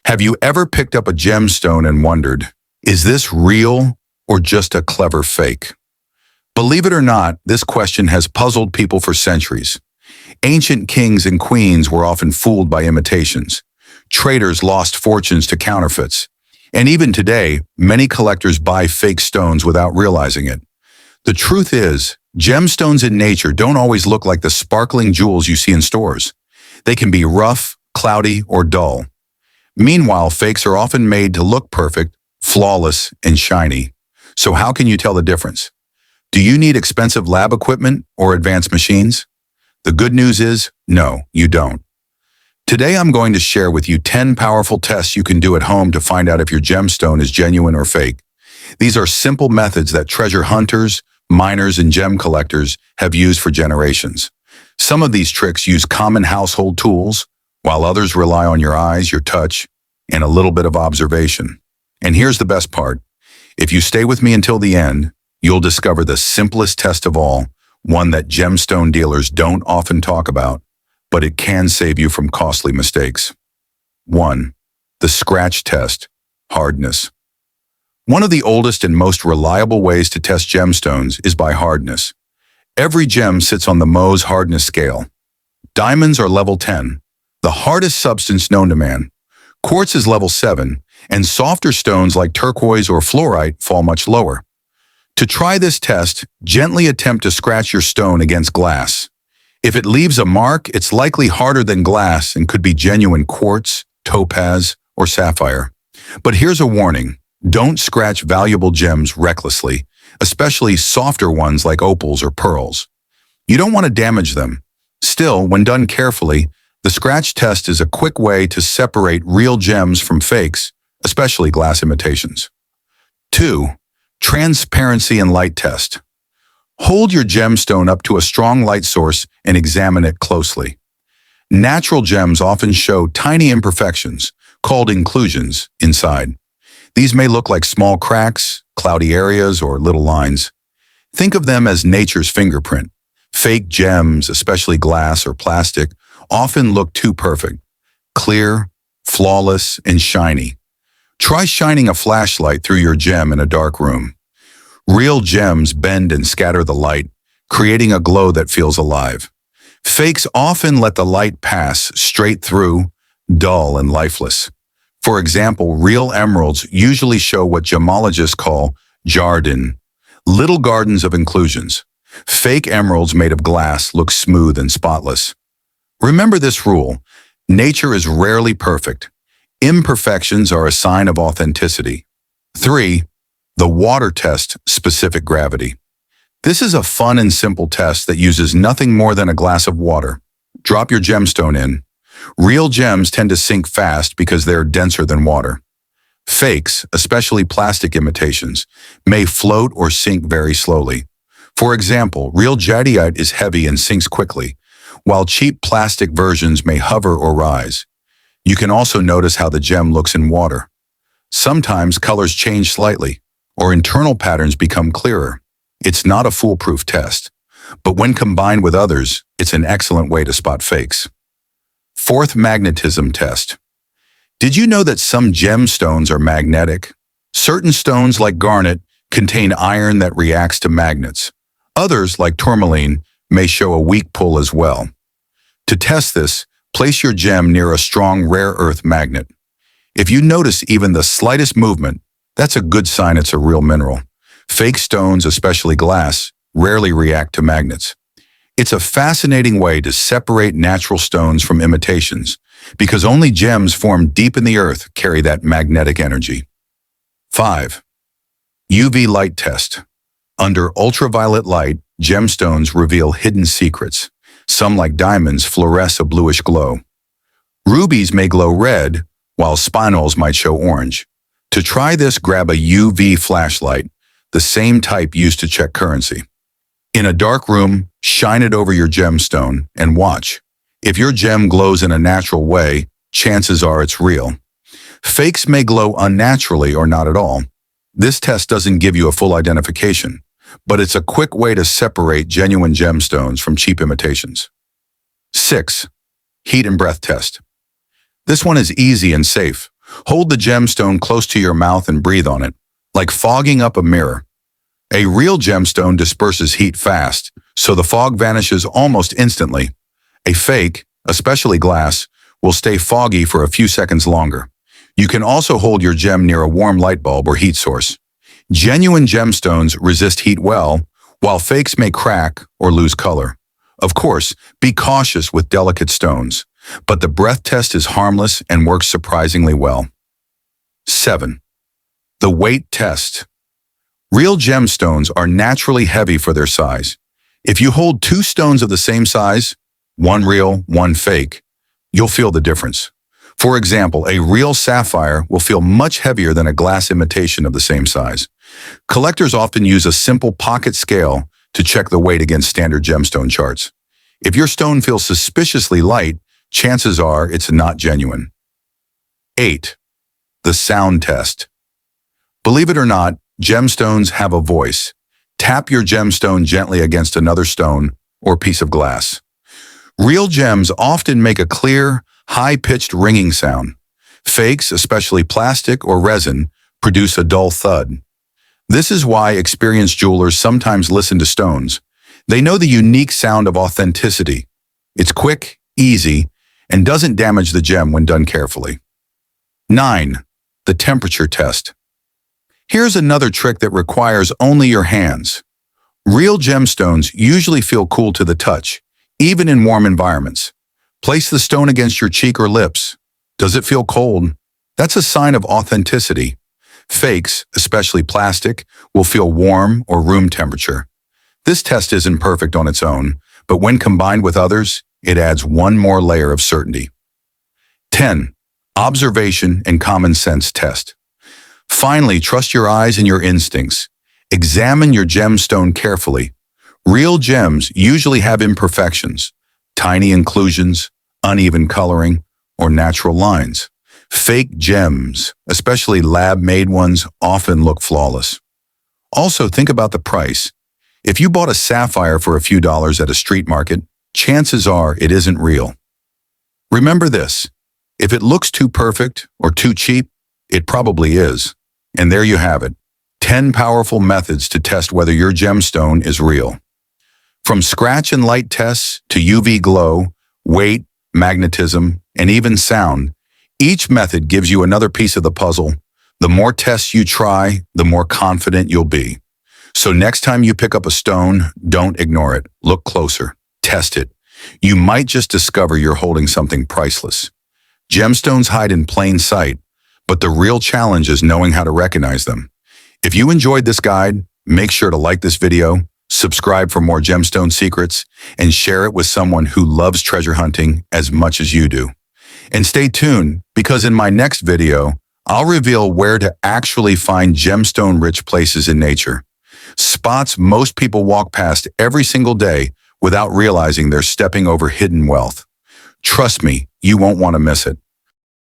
Have you ever picked up a gemstone and wondered, is this real or just a clever fake? Believe it or not, this question has puzzled people for centuries. Ancient kings and queens were often fooled by imitations. Traders lost fortunes to counterfeits. And even today, many collectors buy fake stones without realizing it. The truth is, gemstones in nature don't always look like the sparkling jewels you see in stores. They can be rough, cloudy, or dull. Meanwhile, fakes are often made to look perfect, flawless, and shiny. So how can you tell the difference? Do you need expensive lab equipment or advanced machines? The good news is, no, you don't. Today I'm going to share with you 10 powerful tests you can do at home to find out if your gemstone is genuine or fake. These are simple methods that treasure hunters, miners, and gem collectors have used for generations. Some of these tricks use common household tools, while others rely on your eyes, your touch, and a little bit of observation. And here's the best part. If you stay with me until the end, you'll discover the simplest test of all, one that gemstone dealers don't often talk about, but it can save you from costly mistakes. 1. The scratch test, hardness. One of the oldest and most reliable ways to test gemstones is by hardness. Every gem sits on the Mohs hardness scale. Diamonds are level 10, the hardest substance known to man. Quartz is level 7, and softer stones like turquoise or fluorite fall much lower. To try this test, gently attempt to scratch your stone against glass. If it leaves a mark, it's likely harder than glass and could be genuine quartz, topaz, or sapphire. But here's a warning. Don't scratch valuable gems recklessly, especially softer ones like opals or pearls. You don't want to damage them. Still, when done carefully, the scratch test is a quick way to separate real gems from fakes, especially glass imitations. 2. Transparency and light test. Hold your gemstone up to a strong light source and examine it closely. Natural gems often show tiny imperfections, called inclusions, inside. These may look like small cracks, cloudy areas, or little lines. Think of them as nature's fingerprint. Fake gems, especially glass or plastic, often look too perfect, clear, flawless, and shiny. Try shining a flashlight through your gem in a dark room. Real gems bend and scatter the light, creating a glow that feels alive. Fakes often let the light pass straight through, dull and lifeless. For example, real emeralds usually show what gemologists call jardin, little gardens of inclusions. Fake emeralds made of glass look smooth and spotless. Remember this rule: nature is rarely perfect. Imperfections are a sign of authenticity. 3. The water test, specific gravity. This is a fun and simple test that uses nothing more than a glass of water. Drop your gemstone in. Real gems tend to sink fast because they're denser than water. Fakes, especially plastic imitations, may float or sink very slowly. For example, real jadeite is heavy and sinks quickly, while cheap plastic versions may hover or rise. You can also notice how the gem looks in water. Sometimes colors change slightly, or internal patterns become clearer. It's not a foolproof test, but when combined with others, it's an excellent way to spot fakes. 4th magnetism test. Did you know that some gemstones are magnetic? Certain stones like garnet contain iron that reacts to magnets. Others, like tourmaline, may show a weak pull as well. To test this, place your gem near a strong rare earth magnet. If you notice even the slightest movement, that's a good sign it's a real mineral. Fake stones, especially glass, rarely react to magnets. It's a fascinating way to separate natural stones from imitations, because only gems formed deep in the earth carry that magnetic energy. 5. UV light test. Under ultraviolet light, gemstones reveal hidden secrets. Some, like diamonds, fluoresce a bluish glow. Rubies may glow red, while spinels might show orange. To try this, grab a UV flashlight, the same type used to check currency. In a dark room, shine it over your gemstone and watch. If your gem glows in a natural way, chances are it's real. Fakes may glow unnaturally or not at all. This test doesn't give you a full identification, but it's a quick way to separate genuine gemstones from cheap imitations. 6. Heat and breath test. This one is easy and safe. Hold the gemstone close to your mouth and breathe on it, like fogging up a mirror. A real gemstone disperses heat fast, so the fog vanishes almost instantly. A fake, especially glass, will stay foggy for a few seconds longer. You can also hold your gem near a warm light bulb or heat source. Genuine gemstones resist heat well, while fakes may crack or lose color. Of course, be cautious with delicate stones, but the breath test is harmless and works surprisingly well. 7. The weight test. Real gemstones are naturally heavy for their size. If you hold two stones of the same size, one real, one fake, you'll feel the difference. For example, a real sapphire will feel much heavier than a glass imitation of the same size. Collectors often use a simple pocket scale to check the weight against standard gemstone charts. If your stone feels suspiciously light, chances are it's not genuine. 8. The sound test. Believe it or not, gemstones have a voice. Tap your gemstone gently against another stone or piece of glass. Real gems often make a clear, high-pitched ringing sound. Fakes, especially plastic or resin, produce a dull thud. This is why experienced jewelers sometimes listen to stones. They know the unique sound of authenticity. It's quick, easy, and doesn't damage the gem when done carefully. 9. The temperature test. Here's another trick that requires only your hands. Real gemstones usually feel cool to the touch, even in warm environments. Place the stone against your cheek or lips. Does it feel cold? That's a sign of authenticity. Fakes, especially plastic, will feel warm or room temperature. This test isn't perfect on its own, but when combined with others, it adds one more layer of certainty. 10. Observation and common sense test. Finally, trust your eyes and your instincts. Examine your gemstone carefully. Real gems usually have imperfections, tiny inclusions, uneven coloring, or natural lines. Fake gems, especially lab-made ones, often look flawless. Also, think about the price. If you bought a sapphire for a few dollars at a street market, chances are it isn't real. Remember this: if it looks too perfect or too cheap, it probably is. And there you have it, 10 powerful methods to test whether your gemstone is real. From scratch and light tests to UV glow, weight, magnetism, and even sound, each method gives you another piece of the puzzle. The more tests you try, the more confident you'll be. So next time you pick up a stone, don't ignore it. Look closer. Test it. You might just discover you're holding something priceless. Gemstones hide in plain sight, but the real challenge is knowing how to recognize them. If you enjoyed this guide, make sure to like this video, subscribe for more gemstone secrets, and share it with someone who loves treasure hunting as much as you do. And stay tuned, because in my next video, I'll reveal where to actually find gemstone-rich places in nature. Spots most people walk past every single day without realizing they're stepping over hidden wealth. Trust me, you won't want to miss it.